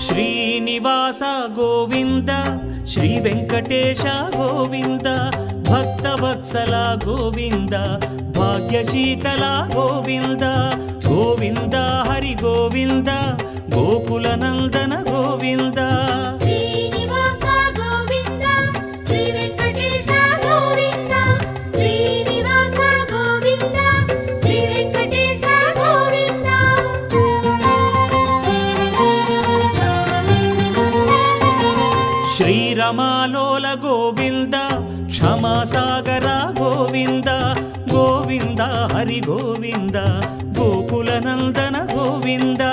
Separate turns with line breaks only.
Srinivasa Govinda Shri Venkatesha Govinda Bhaktavatsala Govinda భాగ్యశీతల Govinda Govinda Hari Govinda Gokula Nandana Govinda
Srinivasa Govinda Shri Venkatesha Govinda Srinivasa Govinda Shri Venkatesha Govinda
శ్రీరమాలోల Govinda క్షమాసాగర Govinda Govinda Hari Govinda Gokula Nandana Govinda